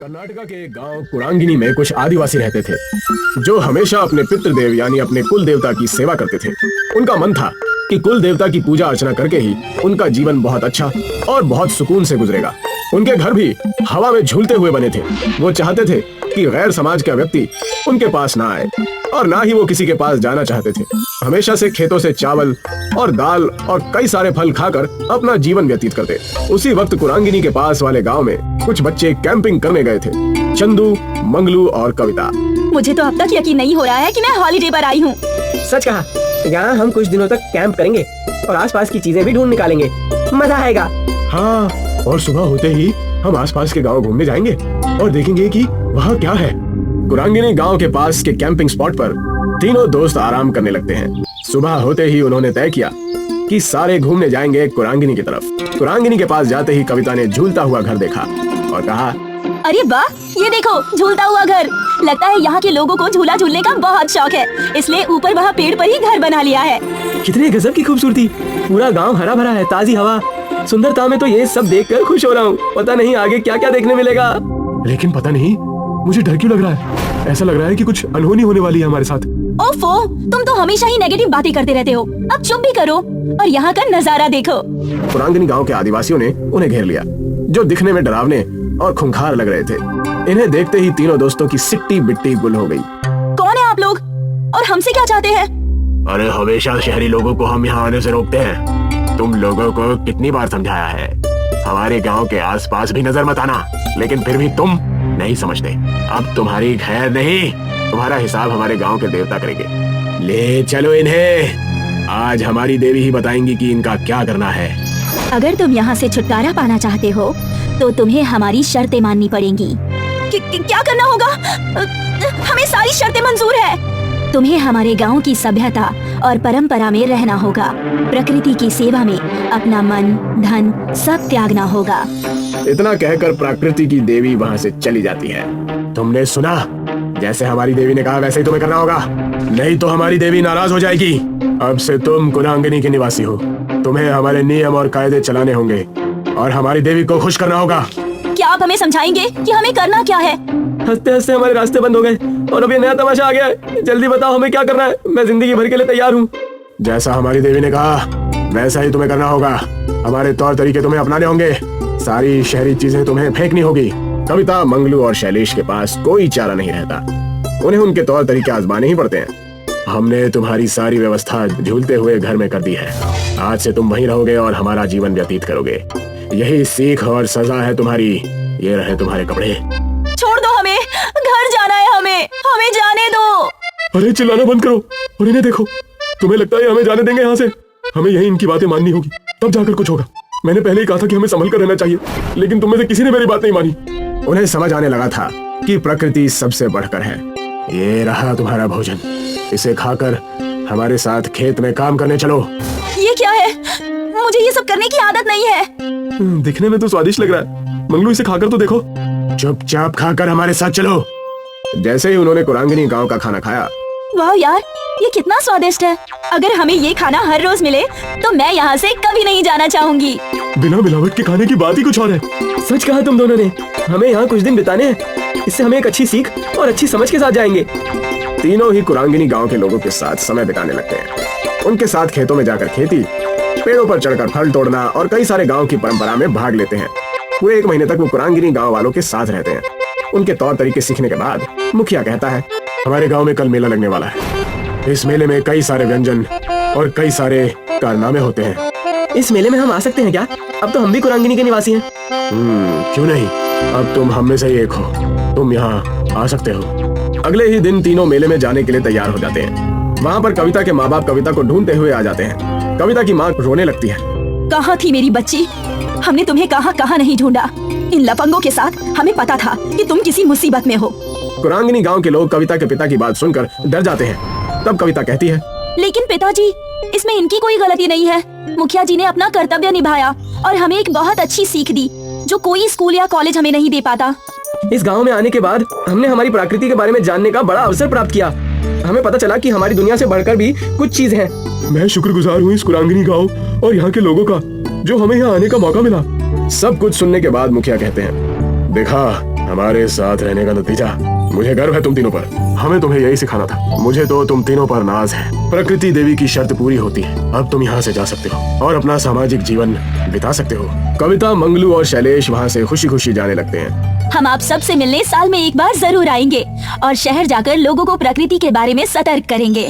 कर्नाटका के एक गांव कुरांगिनी में कुछ आदिवासी रहते थे जो हमेशा अपने पितृदेव यानी अपने कुल देवता की सेवा करते थे। उनका मन था कि कुल देवता की पूजा अर्चना करके ही उनका जीवन बहुत अच्छा और बहुत सुकून से गुजरेगा। उनके घर भी हवा में झूलते हुए बने थे। वो चाहते थे कि गैर समाज का व्यक्ति उनके पास ना आए और ना ही वो किसी के पास जाना चाहते थे। हमेशा से खेतों से चावल और दाल और कई सारे फल खाकर अपना जीवन व्यतीत करते। उसी वक्त कुरांगिनी के पास वाले गांव में कुछ बच्चे कैंपिंग करने गए थे, चंदू, मंगलू और कविता। मुझे तो अब तक यकीन नहीं हो रहा है कि मैं हॉलिडे पर आई हूँ। सच कहा, यहाँ हम कुछ दिनों तक कैंप करेंगे और आसपास की चीजें भी ढूंढ निकालेंगे। मजा आएगा। हाँ, और सुबह होते ही हम आसपास के गांव घूमने जाएंगे और देखेंगे कि वहाँ क्या है। कुरांगिनी गांव के पास के कैंपिंग स्पॉट पर तीनों दोस्त आराम करने लगते हैं। सुबह होते ही उन्होंने तय किया कि सारे घूमने जाएंगे कुरांगिनी की तरफ। कुरांगिनी के पास जाते ही कविता ने झूलता हुआ घर देखा और कहा, अरे वाह, ये देखो झूलता हुआ घर। लगता है यहाँ के लोगों को झूला झूलने का बहुत शौक है, इसलिए ऊपर वहाँ पेड़ पर ही घर बना लिया है। कितने गजब की खूबसूरती। पूरा गांव हरा भरा है, ताजी हवा, सुंदरता में तो ये सब देखकर खुश हो रहा हूँ। पता नहीं आगे क्या क्या देखने मिलेगा। लेकिन पता नहीं मुझे डर क्यों लग रहा है। ऐसा लग रहा है कि कुछ अनहोनी होने वाली है हमारे साथ। ओफो, तुम तो हमेशा ही नेगेटिव बातें करते रहते हो। अब चुप भी करो और यहाँ का नजारा देखो। कुरांगिनी गांव के आदिवासियों ने उन्हें घेर लिया, जो दिखने में डरावने और खूंखार लग रहे थे। इन्हें देखते ही तीनों दोस्तों की सिट्टी बिट्टी गुल हो गई। कौन है आप लोग और हमसे क्या चाहते हैं? अरे हमेशा शहरी लोगों को हम यहाँ आने से रोकते हैं। तुम लोगों को कितनी बार समझाया है, हमारे गांव के आसपास भी नजर मत आना, लेकिन फिर भी तुम नहीं समझते। अब तुम्हारी खैर नहीं, तुम्हारा हिसाब हमारे गांव के देवता करेंगे। ले चलो इन्हें, आज हमारी देवी ही बताएंगी कि इनका क्या करना है। अगर तुम यहाँ से छुटकारा पाना चाहते हो तो तुम्हें हमारी शर्तें माननी पड़ेंगी। क्या करना होगा? हमें सारी शर्तें मंजूर है। तुम्हें हमारे गांव की सभ्यता और परंपरा में रहना होगा। प्रकृति की सेवा में अपना मन, धन सब त्यागना होगा। इतना कहकर प्रकृति की देवी वहाँ से चली जाती है। तुमने सुना, जैसे हमारी देवी ने कहा वैसे ही तुम्हें करना होगा, नहीं तो हमारी देवी नाराज हो जाएगी। अब से तुम कुरांगिनी के निवासी हो, तुम्हें हमारे नियम और कायदे चलाने होंगे और हमारी देवी को खुश करना होगा। क्या आप हमें समझाएंगे कि हमें करना क्या है? हंसते हंसते हमारे रास्ते बंद हो गए और अब ये नया तमाशा आ गया है। जल्दी बताओ हमें क्या करना है। मैं जिंदगी भर के लिए तैयार हूँ। जैसा हमारी देवी ने कहा वैसा ही तुम्हें करना होगा। हमारे तौर तरीके तुम्हें अपनाने होंगे, सारी शहरी चीजें तुम्हें फेंकनी होगी। कविता, मंगलू और शैलेश के पास कोई चारा नहीं रहता, उन्हें उनके तौर तरीके आजमाने ही पड़ते हैं। हमने तुम्हारी सारी व्यवस्था झूलते हुए घर में कर दी है। आज से तुम वहीं रहोगे और हमारा जीवन व्यतीत करोगे। यही सीख और सजा है तुम्हारी। ये रहे तुम्हारे कपड़े। छोड़ दो हमें, घर जाना है हमें जाने दो। अरे चिल्लाना बंद करो और इन्हें देखो। तुम्हें लगता है हमें जाने देंगे यहाँ से? हमें यही इनकी बातें माननी होगी, तब जाकर कुछ होगा। मैंने पहले ही कहा था कि हमें संभल कर रहना चाहिए, लेकिन तुम में से किसी ने मेरी बात नहीं मानी। उन्हें समझ आने लगा था कि प्रकृति सबसे बढ़कर है। ये रहा तुम्हारा भोजन, इसे खाकर हमारे साथ खेत में काम करने चलो। ये क्या है? मुझे ये सब करने की आदत नहीं है। दिखने में तो स्वादिष्ट लग रहा है। मंगलू, इसे खाकर तो देखो। चुपचाप खाकर हमारे साथ चलो। जैसे ही उन्होंने कुरांगिनी गांव का खाना खाया, वाह यार, ये कितना स्वादिष्ट है। अगर हमें ये खाना हर रोज मिले तो मैं यहाँ से कभी नहीं जाना चाहूंगी। बिना मिलावट के खाने की बात ही कुछ और है। सच कहा तुम दोनों ने। हमें यहाँ कुछ दिन बिताने हैं, इससे हमें एक अच्छी सीख और अच्छी समझ के साथ जाएंगे। तीनों ही कुरांगिनी गांव के लोगों के साथ समय बिताने लगते हैं। उनके साथ खेतों में जाकर खेती, पेड़ों पर चढ़कर फल तोड़ना और कई सारे गांव की परंपरा में भाग लेते हैं। पूरे 1 महीने तक वो कुरांगिनी गांव वालों के साथ रहते हैं। उनके तौर तरीके सीखने के बाद मुखिया कहता है, हमारे गांव में कल मेला लगने वाला है। इस मेले में कई सारे व्यंजन और कई सारे कारनामे होते हैं। इस मेले में हम आ सकते हैं क्या? अब तो हम भी कुरांगिनी के निवासी हैं। क्यों नहीं, अब तुम हम में से ही एक हो, तुम यहाँ आ सकते हो। अगले ही दिन तीनों मेले में जाने के लिए तैयार हो जाते हैं। वहाँ पर कविता के माँ बाप कविता को ढूंढते हुए आ जाते हैं। कविता की माँ रोने लगती है। कहाँ थी मेरी बच्ची? हमने तुम्हें कहाँ नहीं ढूंढा। इन लफंगों के साथ हमें पता था कि तुम किसी मुसीबत में हो। कुरांगिनी गांव के लोग कविता के पिता की बात सुनकर डर जाते हैं। तब कविता कहती है, लेकिन पिताजी, इसमें इनकी कोई गलती नहीं है। मुखिया जी ने अपना कर्तव्य निभाया और हमें एक बहुत अच्छी सीख दी जो कोई स्कूल या कॉलेज हमें नहीं दे पाता। इस गांव में आने के बाद हमने हमारी प्रकृति के बारे में जानने का बड़ा अवसर प्राप्त किया। हमें पता चला कि हमारी दुनिया से बढ़कर भी कुछ चीज है। मैं शुक्रगुजार हूँ इस कुरांगिनी गांव और यहाँ के लोगों का, जो हमें यहाँ आने का मौका मिला। सब कुछ सुनने के बाद मुखिया कहते हैं, देखा हमारे साथ रहने का नतीजा। मुझे गर्व है तुम तीनों पर। हमें तुम्हें यही सिखाना था। मुझे तो तुम तीनों पर नाज है। प्रकृति देवी की शर्त पूरी होती है। अब तुम यहाँ से जा सकते हो और अपना सामाजिक जीवन बिता सकते हो। कविता, मंगलू और शैलेश वहाँ से खुशी खुशी जाने लगते हैं। हम आप सब से मिलने साल में एक बार जरूर आएंगे और शहर जाकर लोगों को प्रकृति के बारे में सतर्क करेंगे।